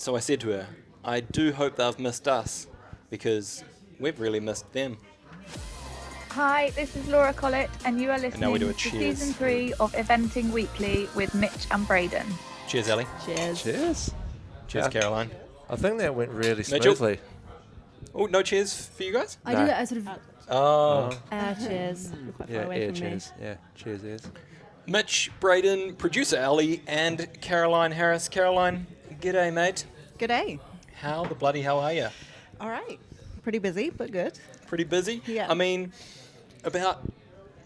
So I said to her, I do hope they've missed us, because we've really missed them. Hi, this is Laura Collett, and you are now listening we do to a cheers. Season 3 of Eventing Weekly with Mitch and Braden. Cheers, Ellie. Cheers. Cheers. Cheers, Caroline. I think that went really Mitchell? smoothly. Oh, no cheers for you guys? I No. do that as sort of Oh. cheers. You're quite far Yeah, away yeah, from cheers. Yeah, cheers, yes. Mitch, Braden, producer Ellie, and Caroline Harris. Caroline, g'day, mate. G'day. How the bloody hell are you? All right. Pretty busy, but good. Pretty busy? Yeah. I mean, about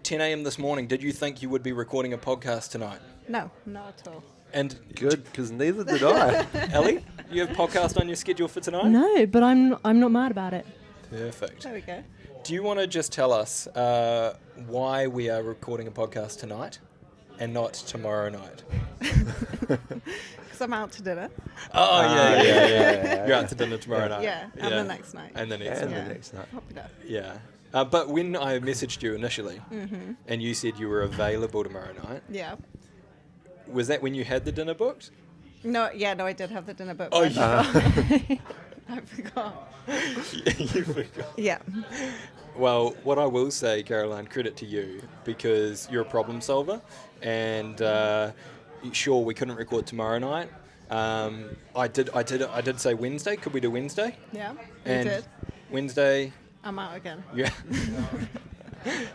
10 a.m. this morning, did you think you would be recording a podcast tonight? No, not at all. And Good, because neither did I. Ellie, you have a podcast on your schedule for tonight? No, but I'm not mad about it. Perfect. There we go. Do you want to just tell us why we are recording a podcast tonight and not tomorrow night? Because I'm out to dinner. Oh, yeah. yeah. You're out to dinner tomorrow night. Yeah, and the next night. And the next And night. the next night. Popular. Yeah. But when I messaged you initially and you said you were available tomorrow night, Yeah. was that when you had the dinner booked? No, I did have the dinner booked. Oh, but yeah. I forgot. You forgot. Yeah. Well, what I will say, Caroline, credit to you, because you're a problem solver, and sure, we couldn't record tomorrow night. I did say Wednesday. Could we do Wednesday? Yeah. You And did. Wednesday, I'm out again. yeah.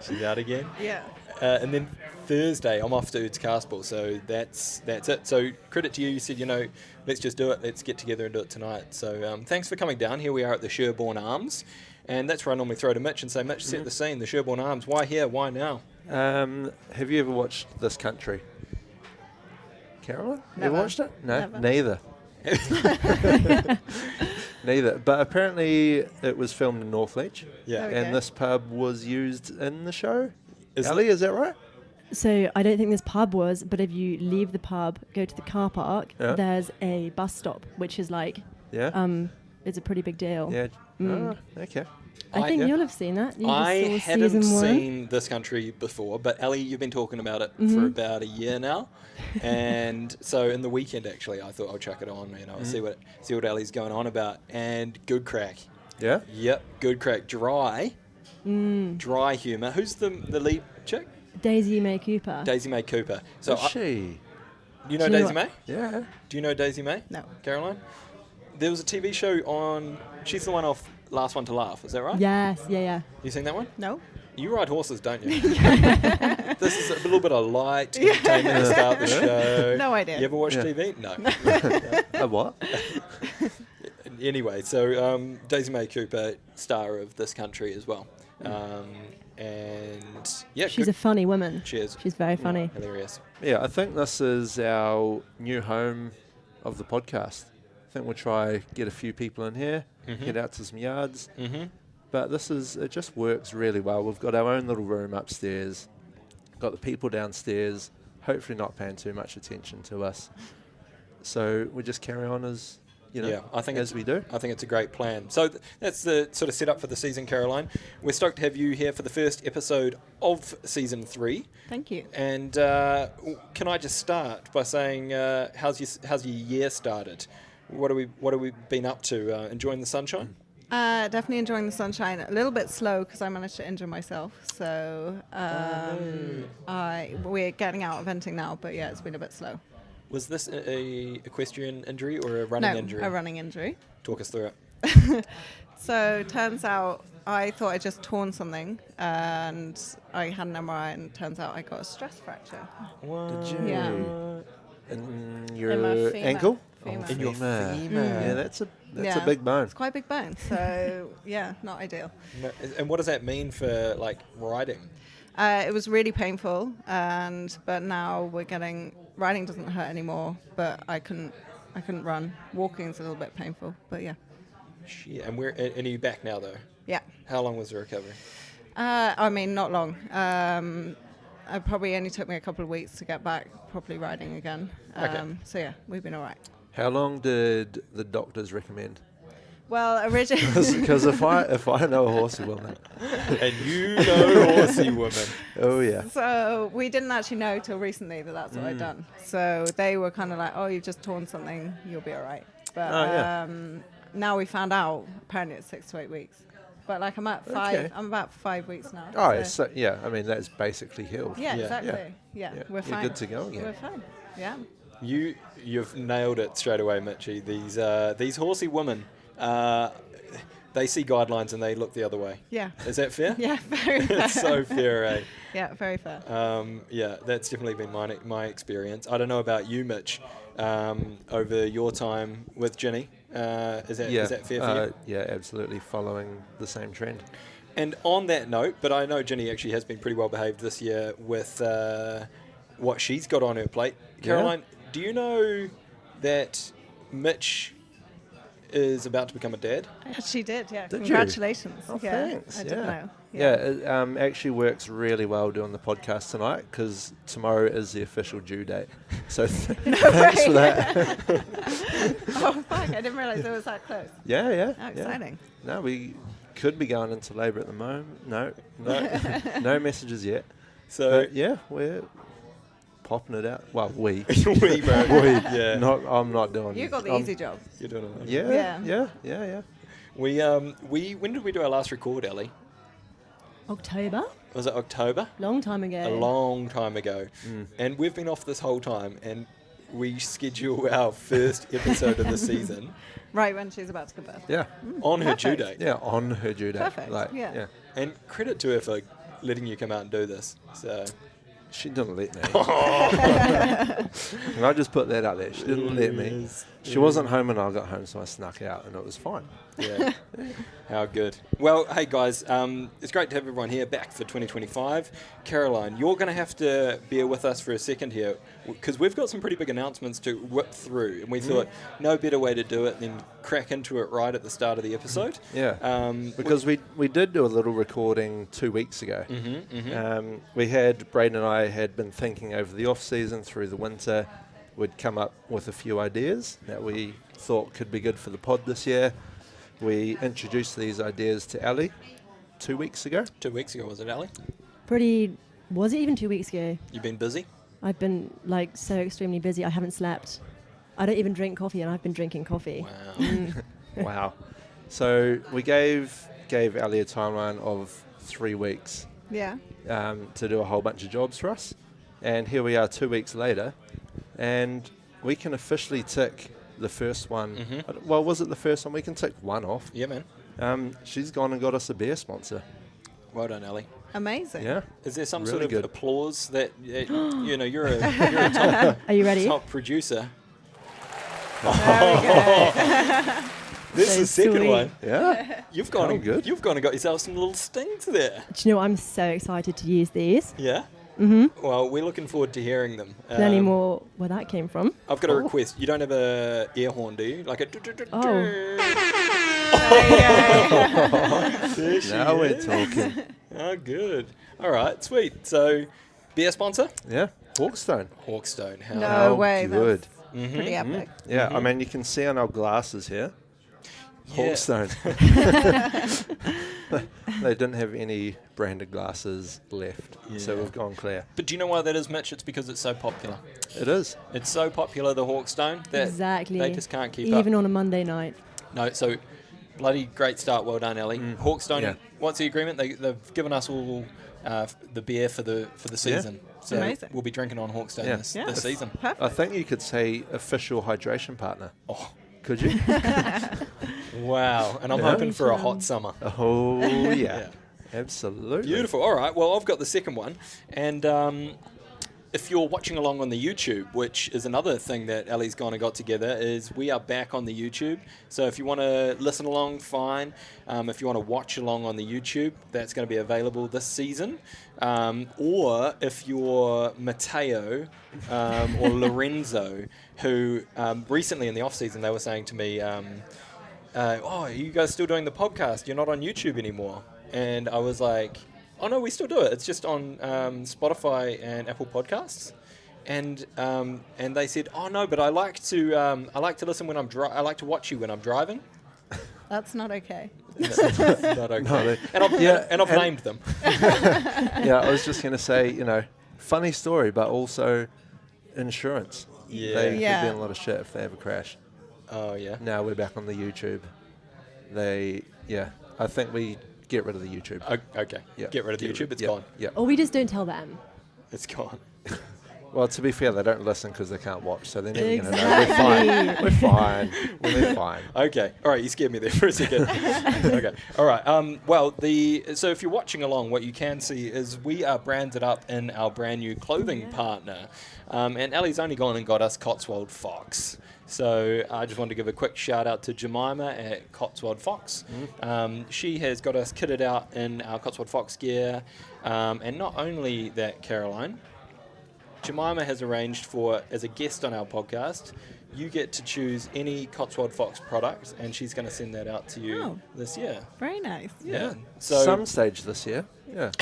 She's out again. Yeah. And then Thursday, I'm off to Uds Castball, so that's it. So credit to you. You said, let's just do it. Let's get together and do it tonight. So thanks for coming down. Here we are at the Sherborne Arms, and that's where I normally throw to Mitch and say, Mitch, set the scene. The Sherborne Arms. Why here? Why now? Have you ever watched This Country? Caroline? You Never. ever watched it? No, Never. neither. Neither. But apparently it was filmed in Northleach. Yeah. Okay. And this pub was used in the show. Is Ellie, is that right? So I don't think this pub was, but if you leave the pub, go to the car park, Yeah. there's a bus stop, which is like, Yeah. it's a pretty big deal. Yeah. Mm. Oh, okay. I think yeah. you'll have seen that. You just I saw hadn't season 1. seen This Country before, but Ellie, you've been talking about it for about a year now, and so in the weekend actually, I thought I'll chuck it on, see what Ellie's going on about, and good crack. Yeah? Yep, good crack. Dry humour. Who's the lead chick? Daisy May Cooper. Daisy May Cooper. So Is she? you know Do you know Daisy what- May? Yeah. Do you know Daisy May? No. Caroline? There was a TV show on. She's the one off Last One to Laugh. Is that right? Yes, yeah. You seen that one? No. You ride horses, don't you? This is a little bit of light entertainment to start the show. No idea. You ever watch Yeah. TV? No. A what? Anyway, so Daisy May Cooper, star of This Country as well. And yeah, She's good. a funny woman. Cheers. She's very funny. Hilarious. Yeah, I think this is our new home of the podcast. I think we'll try get a few people in here, head out to some yards. Mm-hmm. But it just works really well. We've got our own little room upstairs, got the people downstairs, hopefully not paying too much attention to us. So we just carry on as, Yeah, I think as we do. I think it's a great plan. So that's the sort of setup for the season, Caroline. We're stoked to have you here for the first episode of season 3. Thank you. And can I just start by saying, how's your year started? What have we been up to? Enjoying the sunshine? Definitely enjoying the sunshine. A little bit slow because I managed to injure myself. So we're getting out eventing now, but yeah, it's been a bit slow. Was this a equestrian injury or a running injury? A running injury. Talk us through it. So turns out I thought I just torn something and I had an MRI and turns out I got a stress fracture. Did you? Yeah. In In my your femur. ankle? Femur. In your femur. femur. Yeah, that's a Yeah. big bone. It's quite a big bone. So yeah, not ideal. No, and what does that mean for like riding? It was really painful, but now riding doesn't hurt anymore. But I couldn't run. Walking's a little bit painful, but yeah. Shit. And are you back now though? Yeah. How long was the recovery? Not long. It probably only took me a couple of weeks to get back properly riding again. Okay. So yeah, we've been all right. How long did the doctors recommend? Well, originally, Because if I know a horsey woman, And you know horsey woman. oh yeah. so we didn't actually know till recently that that's what I'd done. So they were kind of like, "Oh, you've just torn something. You'll be all right." But yeah. now we found out apparently it's 6 to 8 weeks. But like I'm at 5. Okay. I'm about 5 weeks now. Oh, so yeah. I mean, that's basically healed. Yeah, Yeah. exactly. Yeah, Yeah, we're you're fine. good to go again. We're fine. Yeah. You've nailed it straight away, Mitchie. These horsey women, they see guidelines and they look the other way. Yeah. Is that fair? Yeah, very fair. It's so fair, eh? Yeah, very fair. Yeah, that's definitely been my experience. I don't know about you, Mitch, over your time with Ginny. Is that fair for you? Yeah, absolutely following the same trend. And on that note, but I know Ginny actually has been pretty well behaved this year with what she's got on her plate. Caroline, do you know that Mitch is about to become a dad? She did, yeah. Did you? Congratulations. Oh, yeah, thanks. I didn't know. Yeah, it actually works really well doing the podcast tonight because tomorrow is the official due date. So thanks for that. Oh, fuck. I didn't realize it was that close. Yeah. How exciting. No, we could be going into labour at the moment. No messages yet. So But yeah, we're popping it out. Well, we. we, bro. Yeah. I'm not doing. You got the I'm- easy job. You're doing it. Yeah. We when did we do our last record, Ellie? October? Was it October? Long time ago. A long time ago. And we've been off this whole time, and we schedule our first episode of the season Right when she's about to give birth. Yeah. on her due Perfect. date. Yeah, on her due date. Perfect, Like, yeah. And credit to her for letting you come out and do this. So She didn't let me. Can I just put that out there? She didn't let me. Yes. She wasn't home when I got home, so I snuck out, and it was fine. Yeah. How good. Well, hey guys, it's great to have everyone here back for 2025. Caroline, you're going to have to bear with us for a second here because we've got some pretty big announcements to whip through, and we thought no better way to do it than crack into it right at the start of the episode. Yeah. Because we did do a little recording 2 weeks ago. Braden and I had been thinking over the off season through the winter. We'd come up with a few ideas that we thought could be good for the pod this year. We introduced these ideas to Ali 2 weeks ago. 2 weeks ago, was it, Ali? Was it even 2 weeks ago? You've been busy? I've been like so extremely busy. I haven't slept. I don't even drink coffee, and I've been drinking coffee. Wow. Wow. So we gave Ali a timeline of 3 weeks Yeah. to do a whole bunch of jobs for us. And here we are 2 weeks later, and we can officially tick the first one. Well, was it the first one? We can tick one off. Yeah, man. She's gone and got us a beer sponsor. Well done, Ali. Amazing. Yeah. Is there some Really sort of good. applause that you're a top, Are you ready? top producer? Very good. This So is the second sweet. one. Yeah. You've gone Oh, and, good. You've gone and got yourself some little stings there. Do you know what? I'm so excited to use these. Yeah. Mm-hmm. Well, we're looking forward to hearing them. Any more where that came from? I've got a request. You don't have a air horn, do you? Like a. There she Now we're is. talking. Oh, good. All right, sweet. So, beer sponsor? Yeah. Hawkstone. Hawkstone. How No way. Good. That's pretty epic. Yeah. I mean, you can see on our glasses here. Yeah. Hawkstone. They didn't have any branded glasses left, so Yeah. we've gone clear. But do you know why that is, Mitch? It's because it's so popular. It is. It's so popular, the Hawkstone, that Exactly. they just can't keep Even up. on a Monday night. No, so bloody great start. Well done, Ellie. Hawkstone, Yeah. what's the agreement? They've given us all the beer for the season. So Amazing. we'll be drinking on Hawkstone Yeah. this Yeah. season. Perfect. I think you could say official hydration partner. Oh, Could you? wow. And I'm Yeah. hoping for a hot summer. Oh, yeah. Yeah. Absolutely. Beautiful. All right. Well, I've got the second one. And if you're watching along on the YouTube, which is another thing that Ellie's gone and got together, is we are back on the YouTube. So if you want to listen along, fine. If you want to watch along on the YouTube, that's going to be available this season. Or if you're Matteo or Lorenzo, who recently in the off-season, they were saying to me, oh, are you guys still doing the podcast? You're not on YouTube anymore. And I was like, oh no, we still do it. It's just on Spotify and Apple Podcasts. And they said, oh no, but I like to listen when I'm I like to watch you when I'm driving. That's not okay. That's not okay. No, and I've, yeah, and I've and- named them. Yeah, I was just going to say, funny story, but also insurance. Yeah. They could be Yeah. in a lot of shit if they have a crash. Oh, yeah. Now we're back on the YouTube. I think we get rid of the YouTube. Okay. Yeah, Get rid of the YouTube. It's yeah, gone. Yeah. Or we just don't tell them. It's gone. Well, to be fair, they don't listen because they can't watch, so they're never going to know. We're fine. We're fine. Okay. All right. You scared me there for a second. Okay. All right. So if you're watching along, what you can see is we are branded up in our brand new clothing partner, and Ellie's only gone and got us Cotswold Fox. So I just wanted to give a quick shout out to Jemima at Cotswold Fox. She has got us kitted out in our Cotswold Fox gear, and not only that, Caroline, Jemima has arranged for, as a guest on our podcast, you get to choose any Cotswold Fox product, and she's going to send that out to you this year. Very nice. Yeah. So Some stage this year. Yeah.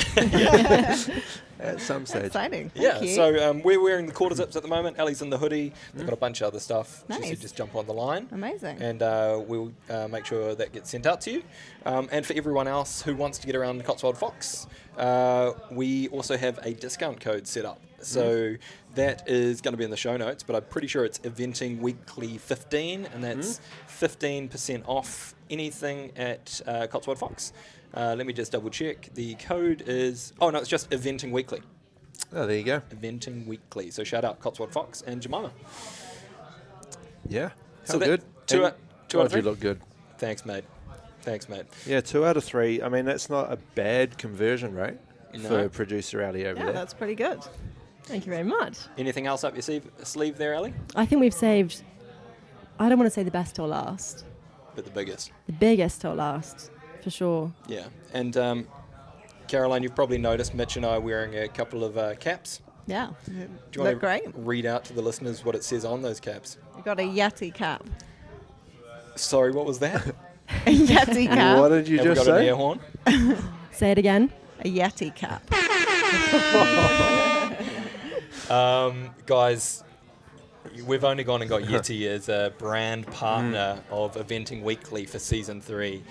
At some stage. Exciting. yeah. Thank you. So we're wearing the quarter zips at the moment. Ellie's in the hoodie. They've got a bunch of other stuff. She Nice. said just jump on the line. Amazing. And we'll make sure that gets sent out to you. And for everyone else who wants to get around the Cotswold Fox, we also have a discount code set up. So that is going to be in the show notes, but I'm pretty sure it's Eventing Weekly 15, and that's 15% off anything at Cotswold Fox. Let me just double check. The code is... Oh, no, it's just Eventing Weekly. Oh, there you go. Eventing Weekly. So shout out Cotswold Fox and Jemima. Yeah. So How that- good. two And out of God, three? you look good. Thanks, mate. Thanks, mate. Yeah, 2 out of 3. I mean, that's not a bad conversion rate No. for producer Ellie over Yeah, there. that's pretty good. Thank you very much. Anything else up your sleeve there, Ellie? I think we've saved, I don't want to say the best till last, But the biggest. the biggest till last, for sure. Yeah. And Caroline, you've probably noticed Mitch and I are wearing a couple of caps. Yeah. Do you Look want great. to read out to the listeners what it says on those caps? You've got a Yeti cap. Sorry, what was that? A Yeti cap. What did you Have we just got an say? air horn? Say it again. A Yeti cap. Guys, we've only gone and got Yeti as a brand partner of Eventing Weekly for Season 3.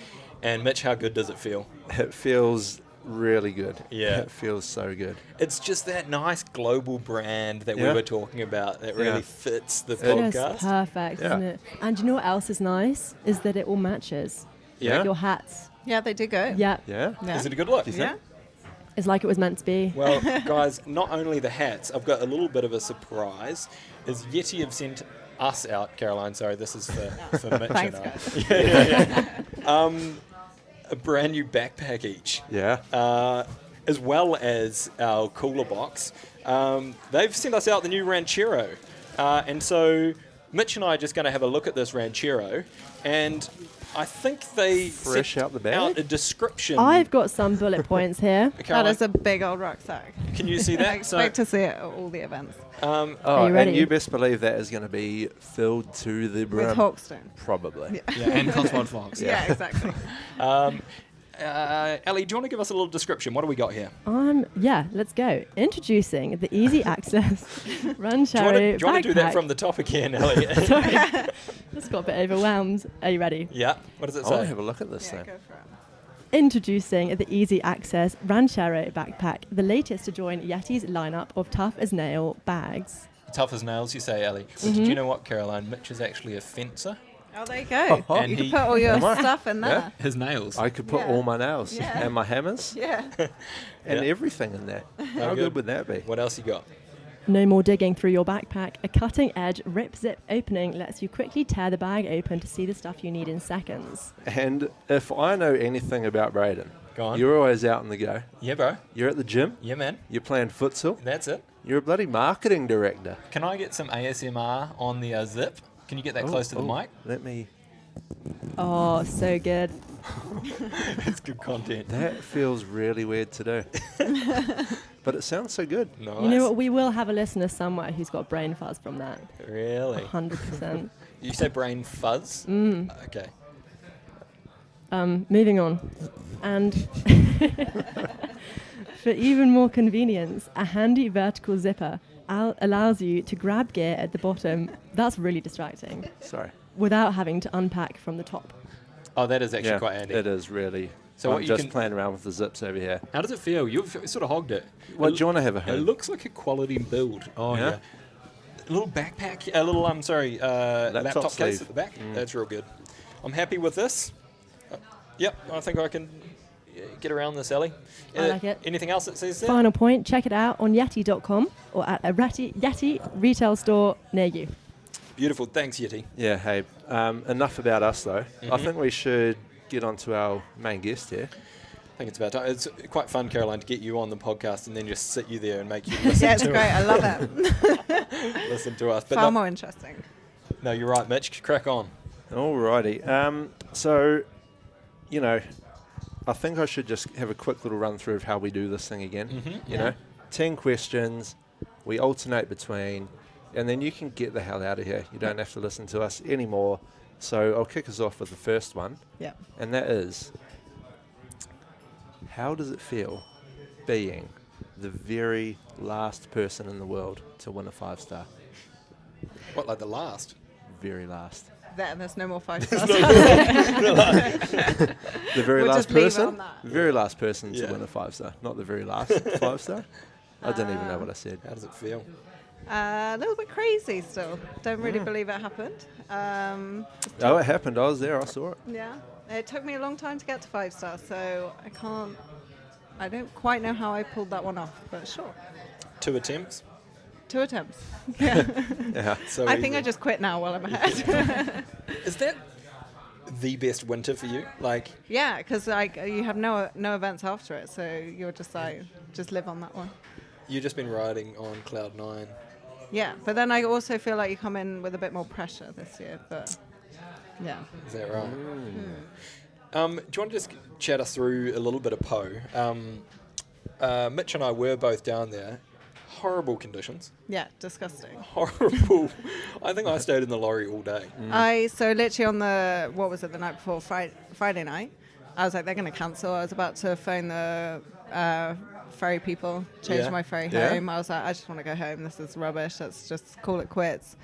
And Mitch, how good does it feel? It feels really good. Yeah. It feels so good. It's just that nice global brand that we Yeah. were talking about that really Yeah. fits the Just podcast. perfect, Yeah. isn't it? And you know what else is nice? Is that it all matches. Yeah. Your hats. Yeah, they do go. Yeah. Yeah. Yeah. Is it a good look? Do you think? Yeah. It's like it was meant to be. Well, guys, not only the hats, I've got a little bit of a surprise. Is Yeti have sent us out, Caroline, sorry, this is for Mitch Thanks, and I. guys. Yeah. A brand new backpack each, Yeah. as well as our cooler box. They've sent us out the new Ranchero. And so Mitch and I are just going to have a look at this Ranchero, and I think they Fresh sent out the bag? out a description. I've got some bullet points here. That Caroline, is a big old rucksack. can you see I that? expect to see it at all the events. Oh, Are you ready? and you best believe that is going to be filled to the brim. With Hawkstone. Probably. yeah, and Cotswold Fox. Yeah, exactly. Ellie, do you want to give us a little description? What do we got here? Yeah, let's go. Introducing the easy access Ranchero Do you want to do that backpack. from the top again, Ellie? Sorry, just got a bit overwhelmed. Are you ready? Yeah. What does it I want say? to have a look at this Yeah, thing. go for it. Introducing the easy access Ranchero backpack, the latest to join Yeti's lineup of tough as nail bags. Tough as nails, you say, Ellie. Well, did you know what, Caroline? Mitch is actually a fencer. Oh, there you go. And You he- can put all your Am I? stuff in there. His nails. I could put Yeah. all my nails Yeah. and my hammers Yeah. and Yeah. everything in there. How good. good would that be? What else you got? No more digging through your backpack. A cutting edge rip zip opening lets you quickly tear the bag open to see the stuff you need in seconds. And if I know anything about Braden, Go on. you're always out on the go. Yeah, bro. You're at the gym. Yeah, man. You're playing futsal. That's it. You're a bloody marketing director. Can I get some ASMR on the zip? Can you get that close to the mic? Let me. Oh, so good. It's good content. That feels really weird to do. But it sounds so good. Nice. You know what? We will have a listener somewhere who's got brain fuzz from that. Really? 100%. You say brain fuzz? Okay. Moving on. And for even more convenience, a handy vertical zipper allows you to grab gear at the bottom. That's really distracting. Sorry. Without having to unpack from the top. Oh, that is actually quite handy. It is really. So I'm what you just can- playing around with the zips over here. How does it feel? You've sort of hogged it. What, do you want to have a It home? looks like a quality build. Oh, Yeah? yeah. A little backpack, a little, laptop case sleeve. at the back. That's real good. I'm happy with this. Yep, I think I can get around this, Ellie. I like it. Anything else that says there? Final point, check it out on Yeti.com or at a Yeti retail store near you. Beautiful. Thanks, Yeti. Yeah, hey, enough about us though. I think we should get on to our main guest here. I think it's about time. It's quite fun, Caroline, to get you on the podcast and then just sit you there and make you listen Yeah, it's to great. I love it. listen to us. But Far no, more interesting. no, you're right, Mitch. Crack on. Alrighty. So, you know, I think I should just have a quick little run through of how we do this thing again. You know, 10 questions. We alternate between, and then you can get the hell out of here. You don't have to listen to us anymore. So I'll kick us off with the first one, Yeah. and that is, how does it feel being the very last person in the world to win a 5-star? What, like the last? Very last. That and there's no more 5 stars. The very We'll last just leave it person? on that. Very last person Yeah. to win a 5-star, not the very last 5-star. I didn't even know what I said. How does it feel? A little bit crazy still. Don't really believe it happened. Oh, it happened. I was there. I saw it. Yeah. It took me a long time to get to 5 stars, so I don't quite know how I pulled that one off, but sure. 2 attempts. 2 attempts. Yeah. Yeah. So I think I easy. just quit now while I'm ahead. Is that the best winter for you? Like, Yeah, because you have no events after it, so you're just like, just live on that one. you've just been riding on cloud 9. Yeah, but then I also feel like you come in with a bit more pressure this year, but yeah. Is that right? Do you want to just chat us through a little bit of Poe? Mitch and I were both down there. Horrible conditions. Yeah, disgusting. Horrible. I think I stayed in the lorry all day. So literally on the night before, Friday night, I was like, they're going to cancel. I was about to phone the ferry people, change Yeah. my ferry Yeah. home. I was like, I just want to go home. This is rubbish. Let's just call it quits.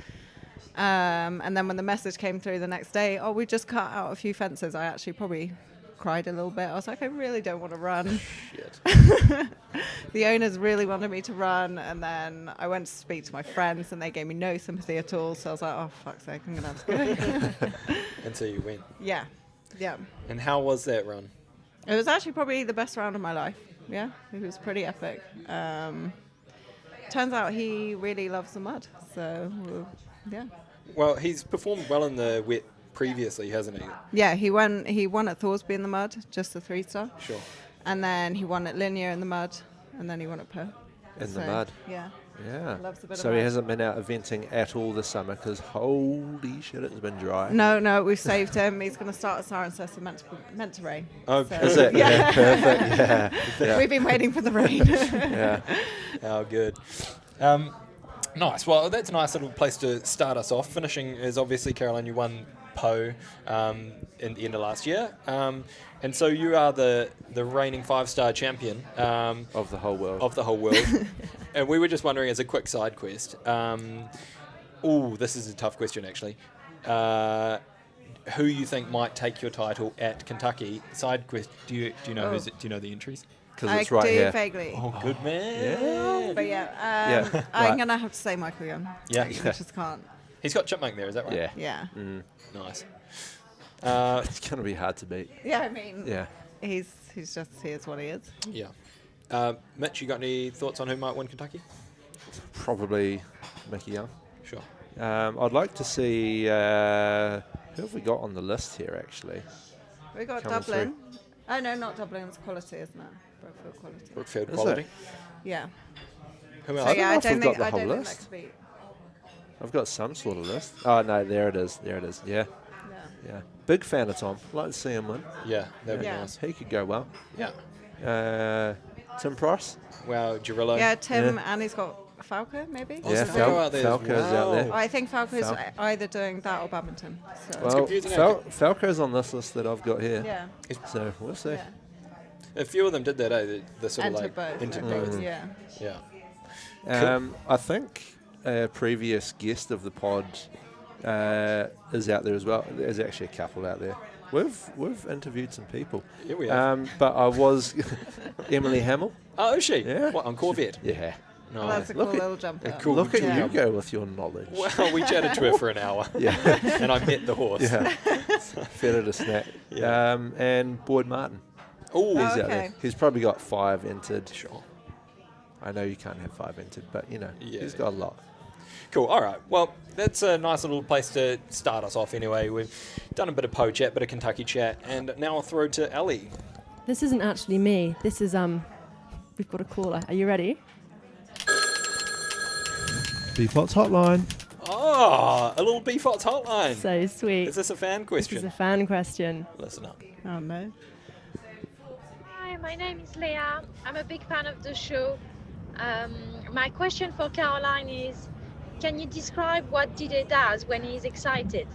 And then when the message came through the next day, we just cut out a few fences, I actually probably cried a little bit. I was like, I really don't want to run. Shit. The owners really wanted me to run, and then I went to speak to my friends, and they gave me no sympathy at all. So I was like, oh, fuck's sake, I'm going to have to go. And so you went. Yeah. And how was that run? It was actually probably the best round of my life. Yeah, it was pretty epic. Turns out he really loves the mud. So, yeah. Well, he's performed well in the wet previously, hasn't he? Yeah, he won at Thorsby in the mud, just the 3-star. Sure. And then he won at Linear in the mud, and then he won at Poe. In the mud. Yeah. Yeah. Loves a bit of So he mud. hasn't been out eventing at all this summer because holy shit, it's been dry. No, we've saved him. He's going to start at Cirencester, meant to rain. Oh, So- Is it? Yeah. Perfect. Yeah. Yeah. We've been waiting for the rain. Yeah. How good. Nice. Well, that's a nice little place to start us off. Finishing is obviously, Caroline, you won Poe in the end of last year. And so you are the reigning 5-star champion Of the whole world. of the whole world. And we were just wondering, as a quick side quest, this is a tough question actually. Who you think might take your title at Kentucky? Side quest. Do you know Oh. do you know the entries? Because I it's right do here. vaguely. Oh, good man. Yeah. But Yeah. I'm Right. going to have to say Michael Young. Yeah. I just can't. He's got Chipmunk there, is that right? Yeah. Yeah. Nice. It's going to be hard to beat. Yeah, I mean, Yeah. he's just, he is what he is. Yeah. Mitch, you got any thoughts on who might win Kentucky? Probably Mickey Young. Sure. I'd like to see who have we got on the list here actually. We got Coming Dublin. Oh, no, not Dublin. It's Quality, isn't it? Brookfield Quality. Brookfield Is quality. it? Yeah. Who So else? yeah, know I if don't we've think got the I don't whole think that list. could be. I've got some sort of list. Oh no, there it is. There it is. Yeah. Yeah. Yeah. Big fan of Tom. Like to see him win. Yeah, that'd be Yeah. nice. He could go well. Yeah. Tim Price. Wow, Girillo. Yeah, Tim, and he's got Falco, maybe. Oh, Yeah, so Falco out there as Falco's out well. there. I think Falco's Fal- either doing that or badminton. So. Well, confusing, eh? Falco's on this list that I've got here. yeah. So we'll see. Yeah. A few of them did that, the sort of Enter like both. entered I both. think, Yeah. Yeah. I think a previous guest of the pod is out there as well. There's actually a couple out there. We've interviewed some people. Here we are. But I was Emily Hamill. Oh, is she? Yeah. What, on Corvette? Yeah. Nice. That's a cool Look at- little jumper. cool Look at Yeah. you go with your knowledge. Well, we chatted to her for an hour. Yeah. And I met the horse. Yeah. Fed it a snack. Yeah. And Boyd Martin. Oh, He's out okay. there. He's probably got 5 entered. sure. I know you can't have 5 entered, but Yeah. he's got a lot. Cool. All right. Well, that's a nice little place to start us off anyway. We've done a bit of Poe chat, bit of Kentucky chat, and now I'll throw to Ellie. This isn't actually me. This is we've got a caller. Are you ready? BFOTS hotline. Oh, a little BFOTS hotline. So sweet. Is this a fan This question? is a fan question. Listen up. Oh no. Hi, my name is Leah. I'm a big fan of the show. My question for Caroline is, can you describe what D-Day does when he's excited?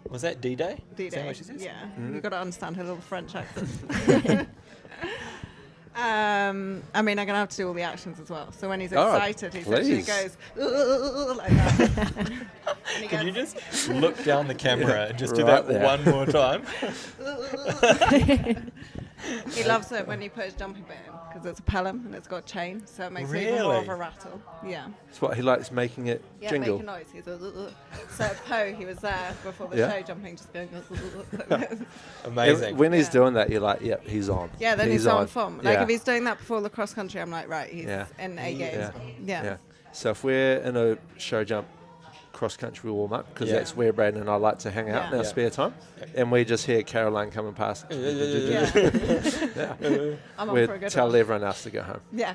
Was that D-Day? Is that D-Day. what she says? Yeah, Mm. you got to understand her little French accent. I mean, I'm gonna have to do all the actions as well. So when he's All right, excited, he literally please. goes like that. And he Can you goes, just look down the camera and just do right that there. one more time? He loves it when you put his jumping bit in because it's a pelham and it's got a chain, so it makes it even more of Really? a rattle. Yeah. It's what he likes, making it Yeah, jingle. make a noise. He's so at Poe, he was there before the Yeah. show, jumping, just going. Amazing. When he's doing that, you're like, yep, he's on. Yeah, then he's on form. Like Yeah. if he's doing that before the cross country, I'm like, right, he's Yeah. in A game. Yeah. Yeah. Yeah. So if we're in a show jump cross country warm up, because Yeah. that's where Braden and I like to hang out Yeah. in our Yeah. spare time, and we just hear Caroline coming past, Yeah. I'm on we for a good tell one. everyone else to go home. Yeah.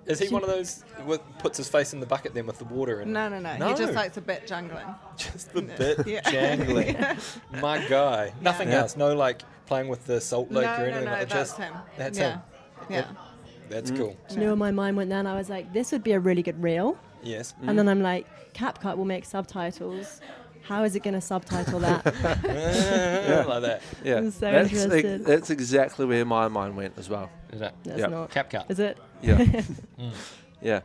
Is he one of those with puts his face in the bucket then with the water and No. He just likes a bit jangling. just the bit Yeah. jangling? My guy. Nothing Yeah. else. No like playing with the salt No, lake or no, anything no, like that. that's Just him. that's yeah. him. Yeah. That's cool. Do you know where my mind went then? I was like, this would be a really good reel. Yes. And then I'm like, CapCut will make subtitles. How is it going to subtitle that? Like that. Yeah, I'm so interested. that's exactly where my mind went as well. Is that That's Yep. not. CapCut? Is it? Yeah, yeah.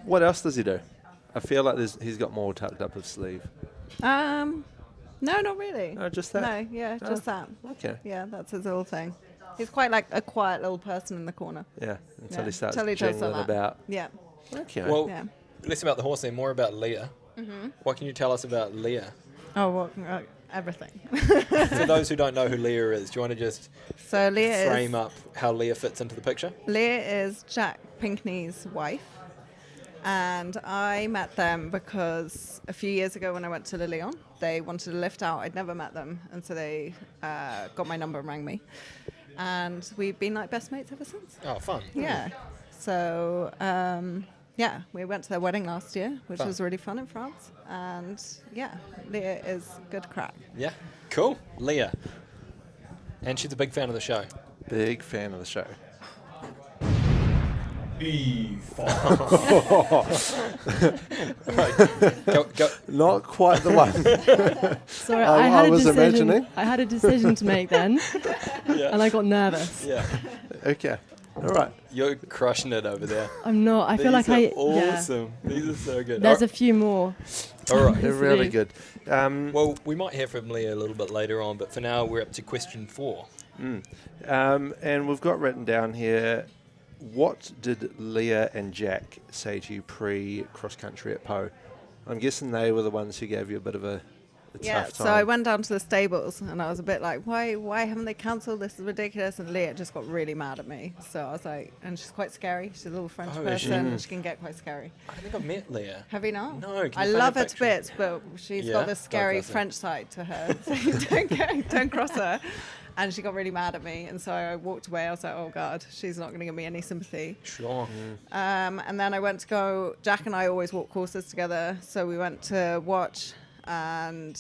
What else does he do? I feel like he's got more tucked up his sleeve. No, not really. No, just that. No, yeah, just that. Okay. Yeah, that's his little thing. He's quite like a quiet little person in the corner. Yeah, until Yeah. he starts Till he does jingling that. about. Yeah. Okay. Well, Yeah. less about the horse then, more about Leah. What can you tell us about Leah? Oh, well, everything. For those who don't know who Leah is, do you want to just So Leah frame up how Leah fits into the picture? Leah is Jack Pinkney's wife. And I met them because a few years ago when I went to Le Lion, they wanted to lift out. I'd never met them. And so they got my number and rang me. And we've been like best mates ever since. Oh, fun. Yeah. So, yeah, we went to their wedding last year, which Fun. was really fun in France. And yeah, Leah is good crack. Yeah. Cool. Leah. And she's a big fan of the show. Big fan of the show. Go. Not quite the one. Sorry, I I had a was decision. imagining. I had a decision to make then, and I got nervous. Yeah. Okay. All right. You're crushing it over there. I'm not. I feel These like are I. awesome. These are so good. There's a few more. All right. They're really good. Well, we might hear from Leah a little bit later on, but for now we're up to question 4. And we've got written down here, what did Leah and Jack say to you pre-cross country at Poe? I'm guessing they were the ones who gave you a bit of a Yeah, tough time. so I went down to the stables and I was a bit like, why haven't they cancelled? This is ridiculous. And Leah just got really mad at me. So I was like, and she's quite scary. She's a little French Oh, is she? person. And she can get quite scary. I think I've met Leah. Have you not? No, can you I paint love a her to picture? bits, but she's Yeah? got this Don't scary cross her. French side to her. So you don't cross her. And she got really mad at me. And so I walked away. I was like, oh, God, she's not going to give me any sympathy. Sure. And then I went to go, Jack and I always walk courses together. So we went to watch, and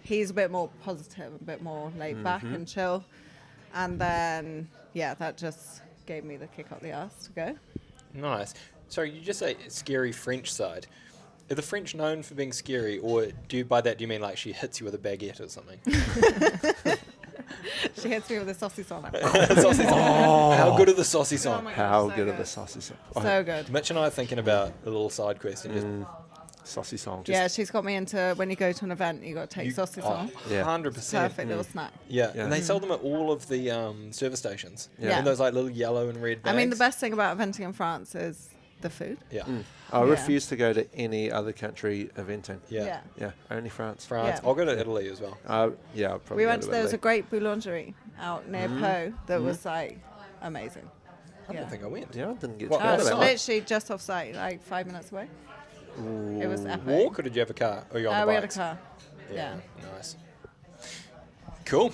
he's a bit more positive, a bit more laid back and chill. And then, yeah, that just gave me the kick up the ass to go. Nice. Sorry, you just say scary French side. Are the French known for being scary, or by that do you mean like she hits you with a baguette or something? She hits me with a sausage on it. Saucy song. How good are the saucy Oh song? my How gosh, good so are the sausages? So good. Mitch and I are thinking about a little side quest and just saucisson. Yeah, she's got me into when you go to an event, you got to take saucisson. Yeah. 100%. Perfect little snack. Yeah. Yeah. And they sell them at all of the service stations. Yeah. In those like little yellow and red bags. I mean, the best thing about eventing in France is the food. Yeah. I Yeah. refuse to go to any other country eventing. Yeah. Yeah, only France. France. Yeah. I'll go to Italy as well. Yeah, I'll probably We go went to, there was a Italy. great boulangerie out near Po that was like amazing. I don't think I went. Yeah, I didn't get What, to go to It's that outside? one. literally just off site, like 5 minutes away. It was epic. Walk or did you have a car? Or you on the We had a bikes? car. Yeah. Nice. Cool.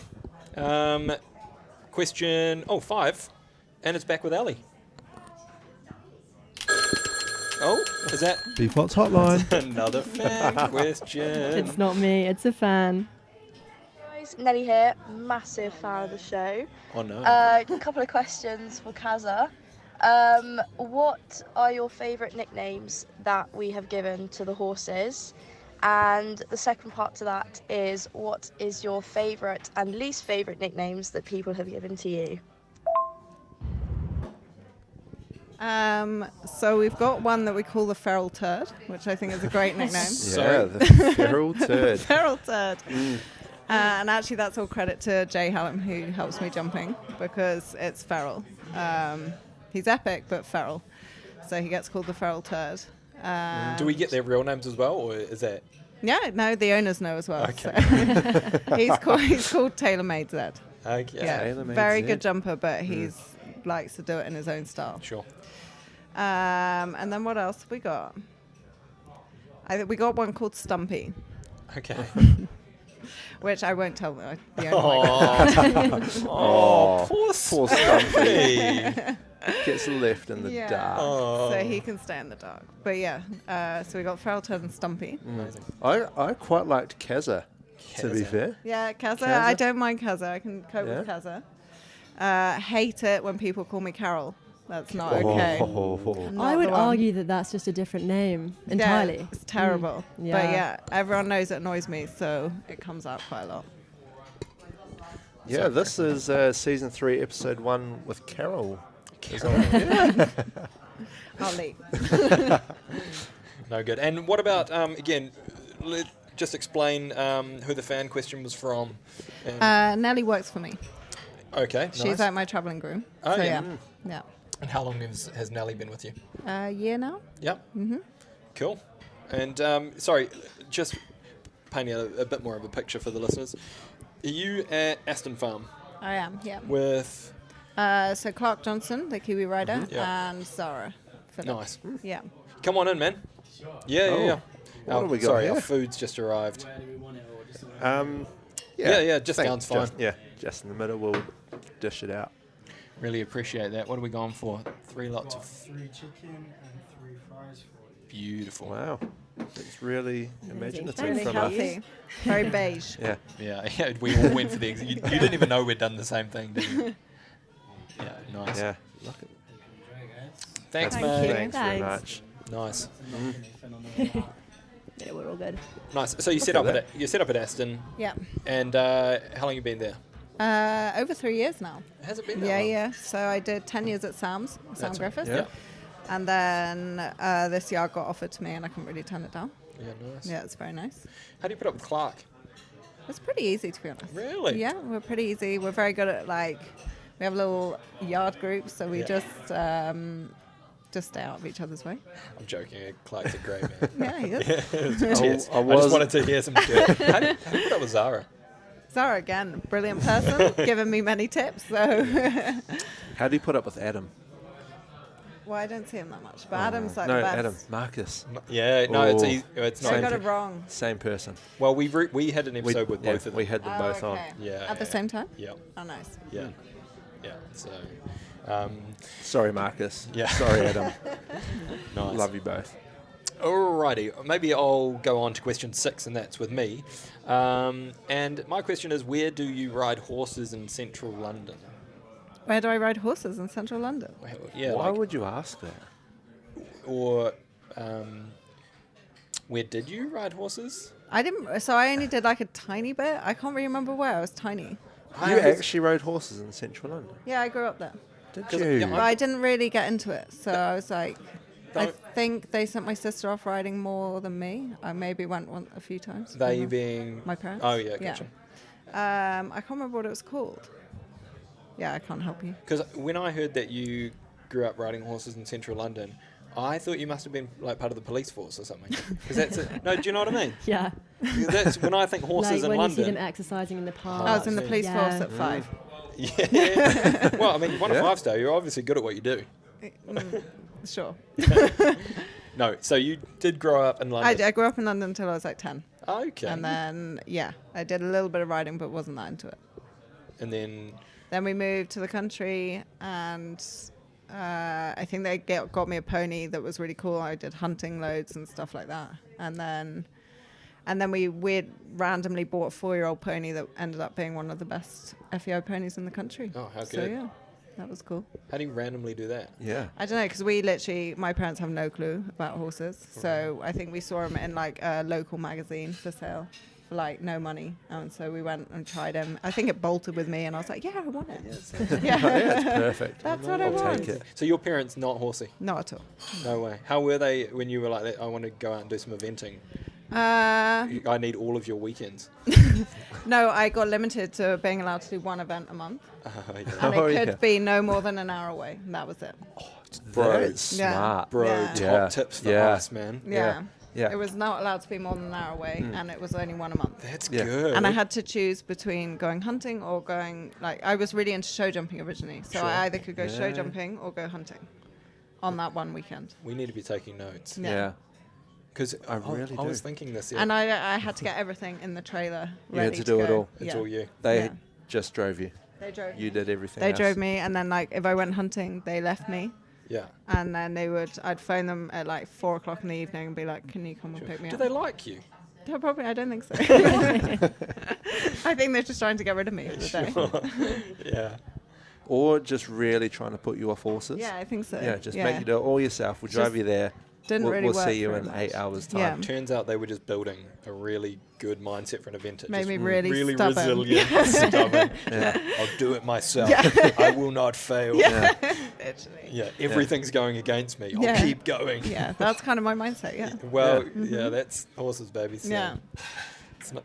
Question 5. And it's back with Ali. Oh, is that Beefwat's hotline. another fan question? It's not me, it's a fan. Guys, Nelly here, massive fan of the show. Oh no. A couple of questions for Kaza. What are your favourite nicknames that we have given to the horses? And the second part to that is, what is your favourite and least favourite nicknames that people have given to you? So we've got one that we call the feral turd, which I think is a great nickname. Yeah, Sorry. the feral turd. Feral turd. And actually, that's all credit to Jay Hallam, who helps me jumping, because it's feral. He's epic, but feral. So he gets called the feral turd. Do we get their real names as well, or is that? Yeah, no, the owners know as well. Okay. So. he's called TaylorMade Zed. Okay. Yeah, TaylorMade very Zed. good jumper, but he's likes to do it in his own style. Sure. And then what else have we got? I think we got one called Stumpy, Okay. which I won't tell the owner. Oh, poor Poor Stumpy. Gets left in the Yeah. dark. Oh. So he can stay in the dark. But yeah, so we got Feral Turd and Stumpy. Amazing. I quite liked Kaza, to be Kaza. fair. Yeah, Kaza. Kaza? I don't mind Kaza. I can cope with Yeah? Kaza. Hate it when people call me Carol. That's not okay. Oh. Not I would the one. argue that that's just a different name entirely. Yeah, it's terrible. Mm. But Yeah. yeah, everyone knows it annoys me, so it comes out quite a lot. Yeah, this is season 3, episode 1 with Carol. I'll leave. No good. And what about again? Just explain who the fan question was from. And, Nelly works for me. okay. She's nice. like my traveling groom. Oh, so yeah. yeah. And how long has Nelly been with you? A year now. Yep. Cool. And sorry, just painting a bit more of a picture for the listeners. Are you at Aston Farm I am. Yeah. with? So Clark Johnson, the Kiwi rider, Yeah. and Zara. Phillips. Nice. Yeah. Come on in, man. Yeah, Oh, yeah. what have we got sorry, here? our food's just arrived. Yeah, just sounds fine. Just in the middle, we'll dish it out. Really appreciate that. What are we going for? 3 lots of 3 chicken and 3 fries for you. beautiful. Wow, it's really imaginative Really from healthy. us. Very beige. Yeah, Yeah, we all went for the. You didn't even know we'd done the same thing, did you? Yeah, nice. yeah. Look at Thanks, Thank mate. you. Thanks very Thanks. much. Nice, Yeah, we're all good. nice. So you set at up at Aston, Yeah. and how long you been there? Over 3 years now. Has it been that Yeah, long? yeah. So I did 10 years at Sam That's Griffiths. Yeah. And then this year I got offered to me and I couldn't really turn it down. Yeah, nice. Yeah, it's very nice. How do you put up with Clark? It's pretty easy, to be honest. Really? Yeah, we're pretty easy. We're very good at, we have little yard groups, so we Yeah. just stay out of each other's way. I'm joking. Clark's a great man. Yeah, he is. Cheers. I I was- just wanted to hear some dirt. How do you put up with Zara? Zara, again, brilliant person, giving me many tips. So, How do you put up with Adam? well, I don't see him that much, but Adam's like no, the best. Adam, Marcus, Yeah, no, it's Oh. easy. It's So I not. got it wrong. same person. Well, we had an episode with both of them. We had them both on. Okay. Yeah, At the yeah. same time? Yeah, Oh, nice. yeah, yeah. So, Sorry, Marcus. Yeah. Sorry, Adam. nice. Love you both. Alrighty, maybe I'll go on to question 6, and that's with me. And my question is, where do you ride horses in central London? Where do I ride horses in central London? Yeah, Why like, would you ask that? or where did you ride horses? I didn't, so I only did like a tiny bit. I can't really remember where. I was tiny. You actually rode horses in central London, Yeah, I grew up there. did 'Cause, you? yeah, But I didn't really get into it. So I was like, I think they sent my sister off riding more than me. I maybe went a few times. They being my parents. Oh yeah, gotcha. I can't remember what it was called. Yeah, I can't help you. Because when I heard that you grew up riding horses in central London, I thought you must have been like part of the police force or something. Because that's it. No, do you know what I mean? Yeah. That's when I think horses Like in when London. you see them exercising in the park. I was in the police Yeah. force at 5. Yeah. Well, I mean, you won a 5-star. You're obviously good at what you do. Sure. No, so you did grow up in London. I grew up in London until I was like 10. Okay. And then, I did a little bit of riding, but wasn't that into it. And then Then we moved to the country, and I think they got me a pony that was really cool. I did hunting loads and stuff like that. And then we randomly bought a 4-year-old pony that ended up being one of the best FEO ponies in the country. Oh, how So good. yeah, that was cool. how do you randomly do that? Yeah. I don't know, because my parents have no clue about horses. So I think we saw them in like a local magazine for sale for like no money. And so we went and tried him. I think it bolted with me, and I was like, yeah, I want it. Yeah, it's perfect. That's what I I'll want. take it. So your parents not horsey? Not at all. No way. How were they when you were like that? I want to go out and do some eventing. Uh, I need all of your weekends. no, I got limited to being allowed to do one event a month. Yeah. And Oh, it could yeah. be no more than an hour away. And that was it. Bro. That's Yeah. smart. Bro, Yeah. top Yeah. tips for Yeah. us, man. Yeah. Yeah. It was not allowed to be more than an hour away, and it was only one a month. That's Yeah. good. And I had to choose between going hunting or going, I was really into show jumping originally. So Sure. I either could go show Yeah. jumping or go hunting on that one weekend. We need to be taking notes. Yeah. Yeah. Because I really I was do. thinking this. And I had to get everything in the trailer You had ready to do it go. all. It's Yeah. all you. They Yeah. just drove you. They drove You me. did everything They else. drove me, and then if I went hunting, they left me. Yeah. And then I'd phone them at like 4 o'clock in the evening and be like, can you come and pick me Do up? they like you? No, probably, I don't think so. I think they're just trying to get rid of me for the day. Yeah. Or just really trying to put you off horses. Yeah, I think so. Yeah, just make you do it all yourself. We'll drive Just you there. Didn't we'll really we'll work see you very in much. 8 hours' time. Yeah. Turns out they were just building a really good mindset for an event. It Made just me really really stubborn. resilient, Yeah. stubborn. Yeah. I'll do it myself. Yeah. I will not fail. Yeah. Yeah. Literally. Everything's going against me. I'll Yeah. keep going. Yeah, that's kind of my mindset, yeah. Well, Yeah. yeah, that's horses, baby. So Yeah.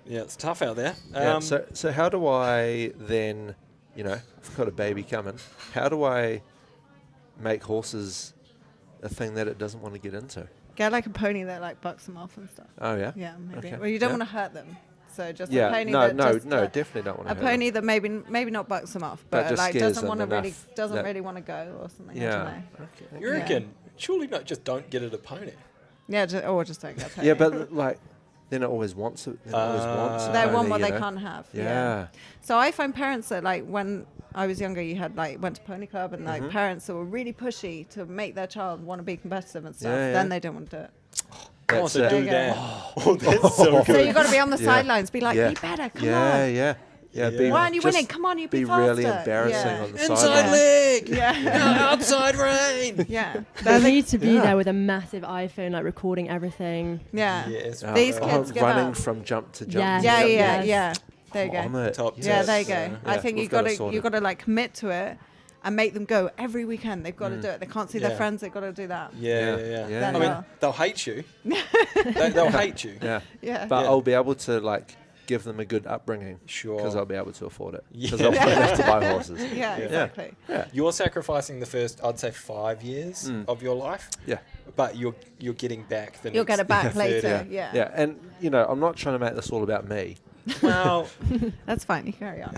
it's tough out there. Yeah, so how do I then, I've got a baby coming. How do I make horses a thing that it doesn't want to get into? Get like a pony that like bucks them off and stuff. Oh, yeah? Yeah, maybe. Okay. Well, you don't Yeah. want to hurt them. So just Yeah, a pony no, that no, just, no, definitely don't want to a hurt pony that maybe not bucks them off, But but, just like scares doesn't them want to really enough doesn't that- really want to go or something. I Yeah. don't know. You Yeah. reckon? Surely not. Just don't get it a pony. Yeah, just don't get a pony. Yeah, but like, then it always wants it. Then it always wants a they pony, want what you they know? can't have. Yeah. So I find parents that like when I was younger, you had like went to pony club and like parents that were really pushy to make their child want to be competitive and stuff. Yeah, yeah. Then they don't want to do it. That's to it. do There you that. go. Oh, that's so So good. you got to be on the Yeah. sidelines, be like, Yeah. be better, come Yeah, on. yeah. Yeah. Be Why aren't you just winning? Come on, you be really faster. embarrassing Yeah. on the Inside sideline. leg. Yeah. Outside rain. Yeah. They need to be Yeah. there with a massive iPhone, like recording everything. Yeah. Yes. These Oh, kids give running up. from jump to jump. Yes. to Yeah, jump. yeah, Yes. yeah. There you On go. it. Top Yeah, tips. there you go. Yeah. I think we've you got got it sorted. you got to like commit to it and make them go every weekend. They've got to Mm. do it. They can't see Yeah. their friends. They've got to do that. Yeah. Then I mean, they'll- they'll hate you. They'll hate you. Yeah. Yeah. But Yeah. I'll be able to like give them a good upbringing Sure. because I'll be able to afford it. Because Yeah. I'll pay enough to buy horses. Yeah, exactly. You're sacrificing the first, I'd say, 5 years of your life. Yeah. But you're getting back the You'll next get it back 30. later. Yeah. Yeah. And I'm not trying to make this all about me. Well, That's fine. You carry on.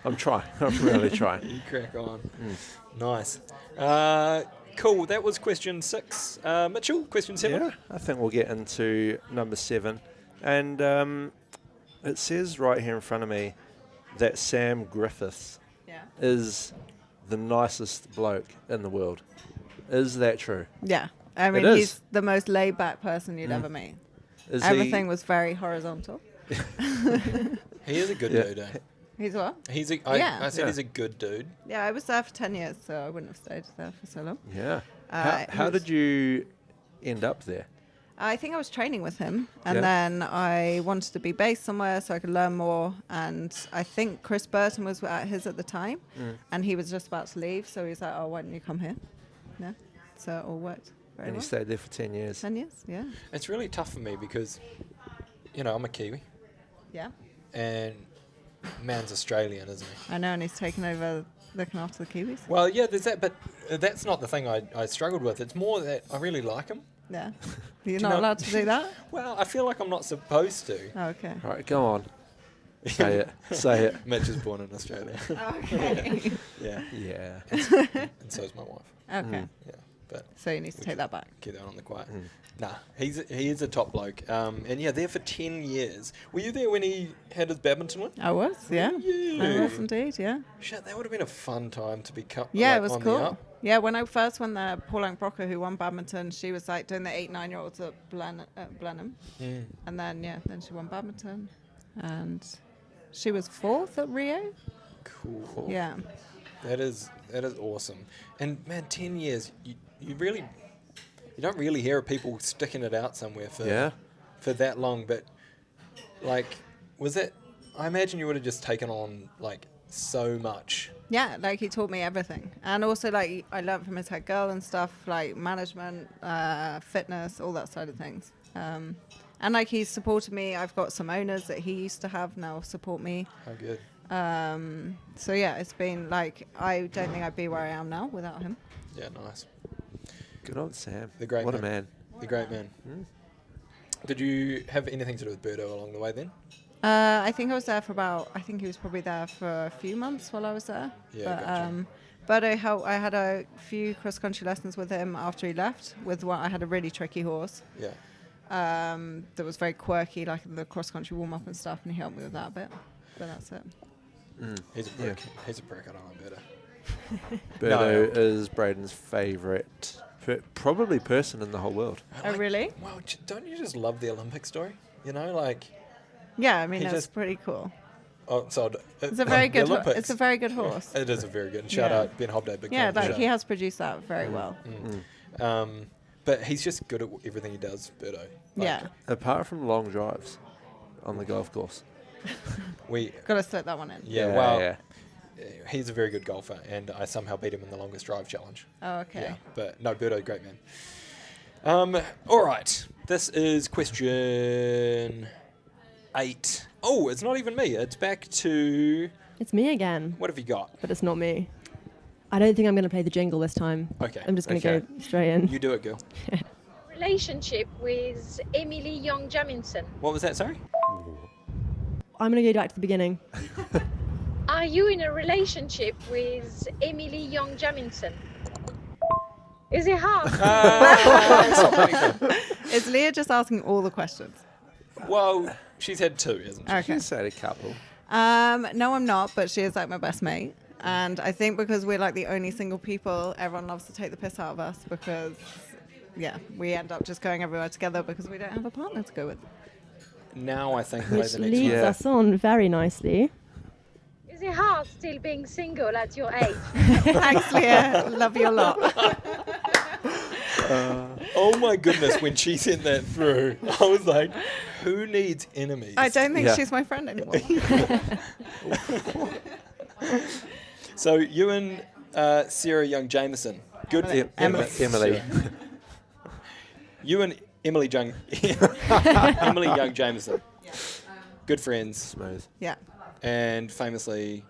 I'm trying. I'm really trying. you crack on. Mm. Nice. Cool. That was question 6. Mitchell, question 7. Yeah. I think we'll get into number 7. And it says right here in front of me that Sam Griffiths Yeah. is the nicest bloke in the world. Is that true? Yeah. I mean, It is. he's the most laid back person you'd ever meet. Is Everything was very horizontal. He is a good Yeah. dude, eh? He's what? I said Yeah. he's a good dude. Yeah, I was there for 10 years, so I wouldn't have stayed there for so long. Yeah. He How was- did you end up there? I think I was training with him, and Yeah. then I wanted to be based somewhere so I could learn more. And I think Chris Burton was at his at the time, and he was just about to leave, so he was like, "Oh, why don't you come here?" Yeah, so it all worked. Very and he well. stayed there for 10 years. 10 years, yeah. It's really tough for me because, I'm a Kiwi Yeah. and man's Australian, isn't he? I know, and he's taken over looking after the Kiwis. Well, yeah, there's that, but that's not the thing I struggled with. It's more that I really like him. Yeah. You're you not know- allowed to do that? Well, I feel like I'm not supposed to. Oh, okay. All right, go on. Say it. Say it. Mitch is born in Australia. Okay. Yeah, Yeah. and so is my wife. Okay. Yeah, but So you need to take that back. keep that on the quiet. Nah, he is a top bloke. And yeah, there for 10 years. Were you there when he had his badminton win? I was, yeah. Yeah. I was indeed, yeah. Shit, that would have been a fun time to be cut. Yeah, like, it was on the cool. up. Yeah, when I first went there, Pauline Brocker, who won badminton, she was like doing the 8-9-year-olds at Blenheim. Mm. And then, then she won badminton. And she was 4th at Rio. Cool. Yeah. That is awesome. And man, 10 years, you don't really hear of people sticking it out somewhere for that long. But like, was that? I imagine you would have just taken on like so much. Yeah, like he taught me everything. And also like I learned from his head girl and stuff, like management, fitness, all that side of things. And like he's supported me. I've got some owners that he used to have now support me. How good. So yeah, it's been like, I don't think I'd be where I am now without him. Yeah, nice. Good old Sam. The great What man. a man. The great man. Did you have anything to do with Birdo along the way then? I think I was there for I think he was probably there for a few months while I was there. Yeah, gotcha. But I had a few cross-country lessons with him after he left. I had a really tricky horse Yeah. that was very quirky, like the cross-country warm-up and stuff, and he helped me with that a bit. But that's it. He's a prick. He's a prick. I don't like Birdo. Birdo is Braden's favourite, probably person in the whole world. Oh, really? Well, don't you just love the Olympic story? Like, Yeah, I mean, He that's just- pretty cool. so It's a very good. The Olympics. It's a very good horse. It is a very good. Shout Yeah. out Ben Hobday. Big Yeah, fan of the like show. he has produced that very well. But he's just good at everything he does, Birdo. Yeah, Apart from long drives on the golf course. We. got to slip that one in. Yeah. He's a very good golfer, and I somehow beat him in the longest drive challenge. Oh, okay. Yeah, but no, Birdo, great man. All right, this is question 8. Oh, it's not even me. It's back to It's me again, what have you got? but it's not me. I don't think I'm going to play the jingle this time. Okay, I'm just going to Okay. go straight in. you do it, girl. Relationship with Emily Young Jamison. What was that? Sorry. I'm going to go back to the beginning. Are you in a relationship with Emily Young Jamison? Is it hard? Is Leah just asking all the questions? Well, she's had 2, isn't she? Okay. You said a couple. No, I'm not, but she is like my best mate. And I think because we're like the only single people, everyone loves to take the piss out of us because, we end up just going everywhere together because we don't have a partner to go with. Now I think play Which the next leads one. Yeah. us on very nicely. Is it hard still being single at your age? Thanks, Leah. Love you a lot. Oh my goodness, when she sent that through, I was like, who needs enemies? I don't think Yeah. she's my friend anymore. So you and Sarah Young Jameson. Good. Emily. You and Emily Young. Emily Young Jameson. Good friends. Smooth. Yeah. And famously,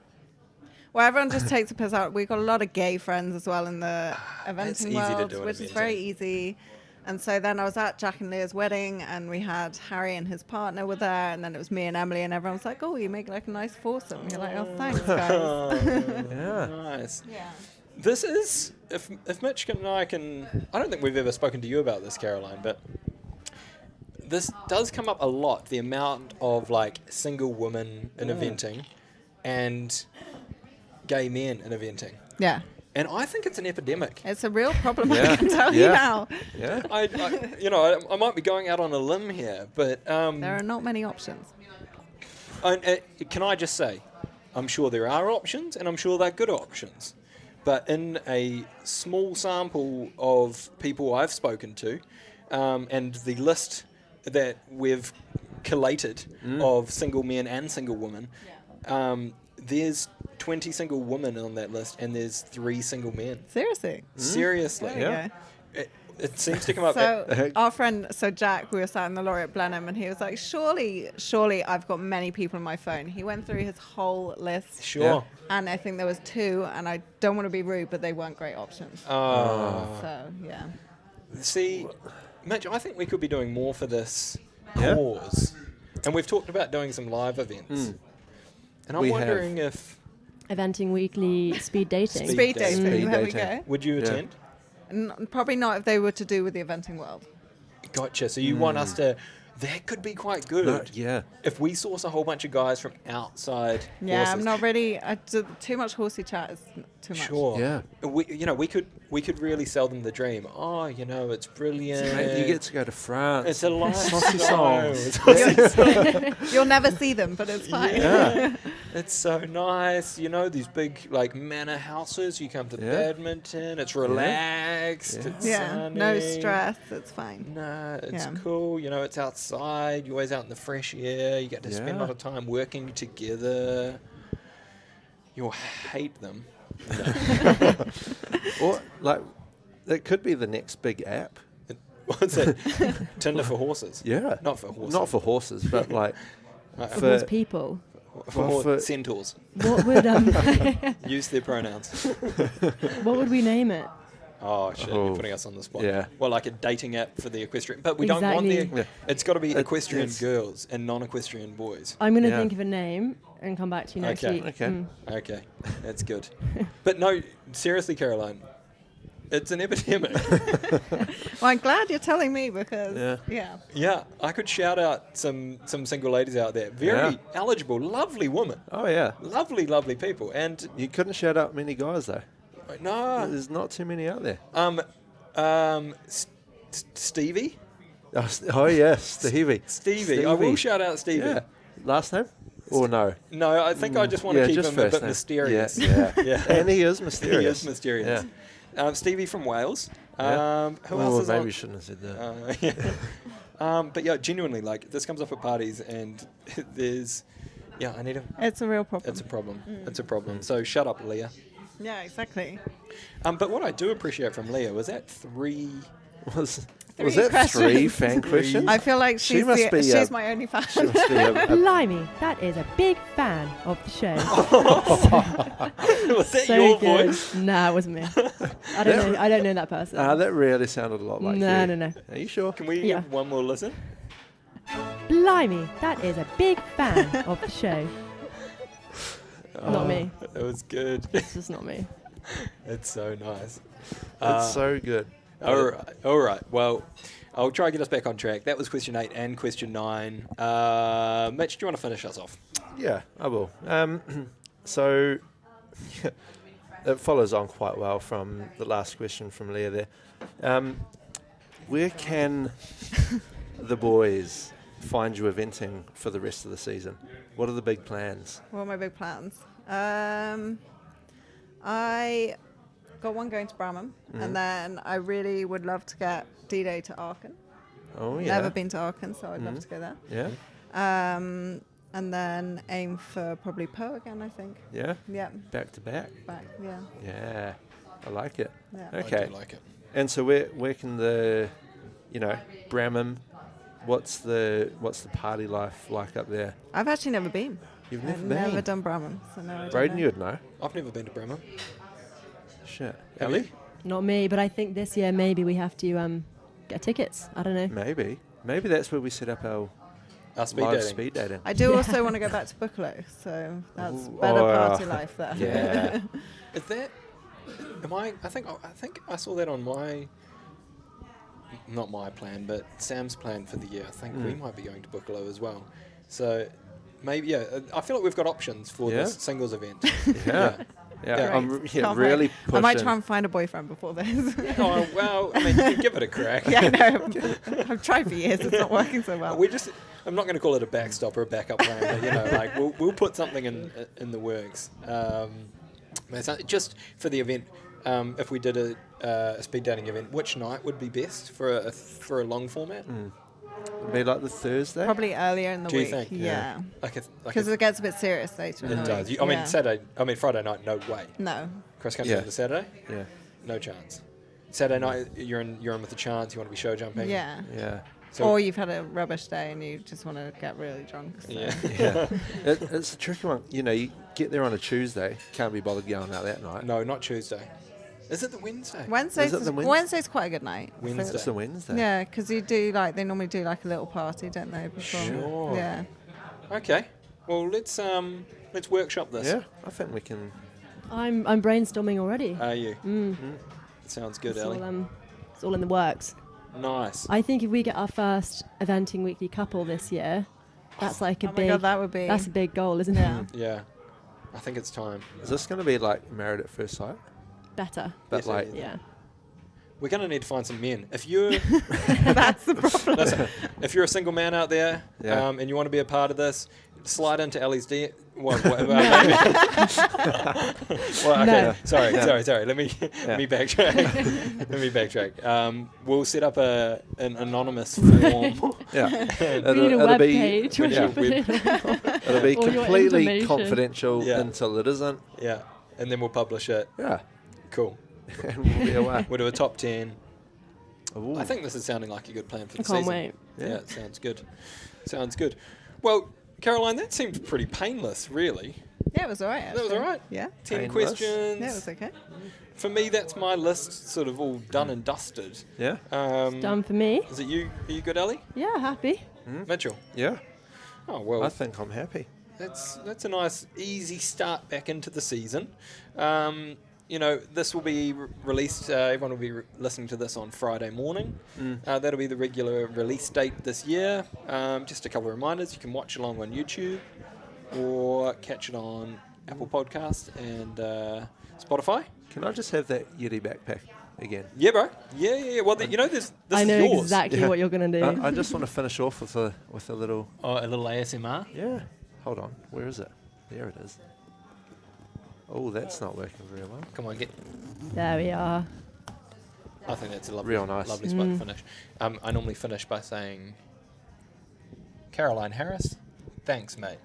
Well, everyone just takes the piss out. We've got a lot of gay friends as well in the That's eventing easy to world, do at which is eventing. very easy. And so then I was at Jack and Leah's wedding, and we had Harry and his partner were there, and then it was me and Emily, and everyone was like, "Oh, you make like a nice foursome." And you're like, "Oh, thanks, guys." Yeah. nice. Yeah. This is, if Mitch and I can, I don't think we've ever spoken to you about this, Caroline, but this does come up a lot, the amount of like single women in eventing and gay men in eventing. Yeah. And I think it's an epidemic. It's a real problem. Yeah. I can tell you Yeah. now. Yeah. I might be going out on a limb here, but There are not many options. can I just say, I'm sure there are options, and I'm sure they're good options. But in a small sample of people I've spoken to, and the list that we've collated of single men and single women, there's 20 single women on that list, and there's 3 single men. Seriously. Seriously. There you Yeah. go. It seems to come up. So our friend, Jack, we were sat in the lorry at Blenheim, and he was like, surely I've got many people on my phone. He went through his whole list. Sure. Yeah. And I think there was 2, and I don't want to be rude, but they weren't great options. So, yeah. See, Mitch, I think we could be doing more for this Yeah. cause. And we've talked about doing some live events. And I'm We wondering if Eventing Weekly, speed dating. Speed Speed dating. dating, Speed there we dating. go. would you Yeah. attend? Probably not if they were to do with the eventing world. Gotcha. So you want us to? That could be quite good. No, yeah. If we source a whole bunch of guys from outside. Yeah, horses. I'm not really. Too much horsey chat is too much. Sure. Yeah. We could really sell them the dream. Oh, it's brilliant. Mate, you get to go to France. It's a Saucy lifestyle. songs. You'll never see them, but it's fine. Yeah. It's so nice. These big manor houses. You come to Yeah. badminton. It's relaxed. Yeah. It's Yeah, sunny. no stress. It's fine. No, it's Yeah. cool. It's outside. You're always out in the fresh air. You get to spend a Yeah. lot of time working together. You'll hate them. Or like, that could be the next big app. What's it? Tinder for horses. Yeah. Not for horses. Not for horses, but like For for people. for- centaurs. What would Use their pronouns. what would we name it? Oh shit! You're Oh. putting us on the spot. Yeah. Well, like a dating app for the equestrian, but we don't want Exactly. the. It's got to be equestrian it's- girls and non-equestrian boys. I'm going to Yeah. think of a name and come back to you next Okay. week. Okay. Okay, that's good. But no, seriously, Caroline, it's an epidemic. Well, I'm glad you're telling me because Yeah. Yeah, I could shout out some single ladies out there. Very Yeah. eligible, lovely women, Oh yeah. lovely people, and You couldn't shout out many guys though. no, There's not too many out there. Stevie. Oh yes, Stevie. I will shout out Stevie. Yeah. Last name? Or no? No, I think I just want to keep just him a first bit name. mysterious. Yeah. Yeah. And he is mysterious. He is mysterious. Stevie from Wales. Yeah. Who else is maybe on? we shouldn't have said that. Yeah. But yeah, genuinely, like this comes up at parties, and there's, I need him. it's a real problem. It's a problem. It's a problem. So shut up, Leah. Yeah, exactly. But what I do appreciate from Leah was that 3. Was Three that questions. 3 fan questions? I feel like She she's must be, she's my only fan. She must be a Blimey, that is a big fan of the show. was that so your good. voice? Nah, it wasn't me. I don't know that person. that really sounded a lot like No, you. no. Are you sure? Can we Yeah. give one more listen? Blimey, that is a big fan of the show. Not me. That was good. It's just not me. It's so nice. It's so good. All right. Well, I'll try and get us back on track. That was question 8 and question 9. Mitch, do you want to finish us off? Yeah, I will. So it follows on quite well from the last question from Leah there. Where can the boys find you eventing for the rest of the season? What are the big plans? What are my big plans? I got one going to Bramham, and then I really would love to get D-Day to Aachen. Oh, yeah. Never been to Aachen, so I'd love to go there. Yeah? And then aim for probably Poe again, I think. Yeah? Yeah, Back to back? back, yeah. Yeah. I like it. Yeah. Okay. I do like it. And so where can the, Bramham, what's the party life like up there? I've actually never been. You've I've never been? never done Bramham, so no, I don't Braden, know. you'd know. I've never been to Bremen. Shit. Have Ellie? you? Not me, but I think this year maybe we have to get tickets. I don't know. Maybe. Maybe that's where we set up our Speed live dating. speed dating. I do also want to go back to Buccleuch, so that's Ooh, better oh, party life there. Yeah. Is that? I think I saw that on not my plan, but Sam's plan for the year. I think we might be going to Buccleuch as well. So maybe I feel like we've got options for Yeah. this singles event. Yeah. Yeah. I'm Great. yeah, Can't really wait. pushing. I might try and find a boyfriend before this. Oh well, I mean, you can give it a crack. Yeah, I know. I've tried for years. It's not working so well. I'm not going to call it a backstop or a backup plan, but like we'll put something in the works. Just for the event, if we did a speed dating event, which night would be best for a long format? It'd be like the Thursday. Probably earlier in the Do you week. think? Yeah. Because Because it gets a bit serious later in it the does. week. Friday night, no way. No. Cross country Yeah. on the Saturday, Yeah. no chance. Saturday night, you're in with a chance. You want to be show jumping. Yeah. Yeah. So Or you've had a rubbish day and you just want to get really drunk. So. yeah. Yeah. It's a tricky one. You know, you get there on a Tuesday, can't be bothered going out that night. No, not Tuesday. Is it the Wednesday? Wednesday's, Is it the Wednesday? Wednesday's quite a good night. Wednesday. It's a Wednesday. Yeah, because you do they normally do like a little party, don't they? Before? Sure. Yeah. Okay. Well, let's workshop this. Yeah, I think we can. I'm brainstorming already. Are you? Sounds good, It's Ellie. it's all in the works. Nice. I think if we get our first Eventing Weekly couple this year, that's like a Oh my big. God, that would be. That's a big goal, isn't it? Yeah. I think it's time. Is this going to be like Married at First Sight? Better. But Yes, it like, is. Yeah. We're going to need to find some men. If you're That's the problem. listen, if you're a single man out there Yeah. and you want to be a part of this, slide into Ellie's DM. Well, okay. No. Sorry. Let me Yeah. backtrack. We'll set up an anonymous form. yeah, We need a web be page. where yeah, you put it on. it'll be All your completely information. confidential Yeah. until it isn't. Yeah, and then we'll publish it. Yeah, Cool. and we'll be away. We'll do a top 10. Ooh. I think this is sounding like a good plan for the I can't season. wait. Yeah, Yeah. it sounds good. Sounds good. Well, Caroline, that seemed pretty painless, really. Yeah, it was alright. That was actually. all right. Yeah. 10 Painless. questions. Yeah, it was okay. For me, that's my list sort of all done and dusted. Yeah, Done for me. Is it you? Are you good, Ellie? Yeah, happy. Mitchell? yeah. Oh, well, I think I'm happy. that's a nice, easy start back into the season. You know, this will be released, everyone will be listening to this on Friday morning. That'll be the regular release date this year. Just a couple of reminders, you can watch along on YouTube or catch it on Apple Podcast and Spotify. Can I just have that Yeti backpack again? Yeah, bro. Yeah. Well, you know, this I is know yours. exactly Yeah. what you're gonna do. I just want to finish off with a little. Oh, a little ASMR. Yeah. Hold on. Where is it? There it is. Oh, that's not working very well. Come on, get. There we are. I think that's a lovely, Real nice. lovely spot to finish. I normally finish by saying, Caroline Harris, thanks, mate.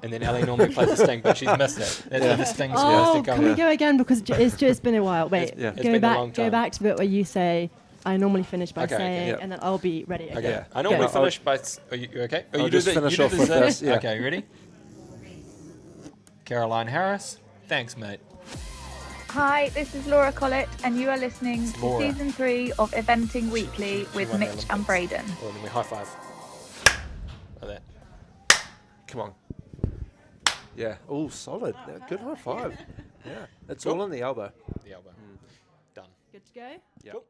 And then Ellie normally plays the sting, but she's missed it. That's where the sting's supposed Oh, to come. can we go again because it's just been a while. Wait, yeah. It's been a long go time. back to the bit where you say I normally finish by Okay, okay. saying, Yeah. and then I'll be ready again. Okay. Yeah. I normally Go. finish by. Are you okay? Oh, I'll you do just the- finish you do off the with zip? this, yeah. Okay, ready? Caroline Harris, thanks, mate. Hi, this is Laura Collett, and you are listening It's to Laura. Season 3 of Eventing Weekly with won the Mitch and Olympics. Braden. Well, then we high five. Like that. Come on. Yeah. Oh, solid. Yeah, good high five. Yeah. It's Cool. all in the elbow. The elbow. Done. Good to go. Yeah. Cool.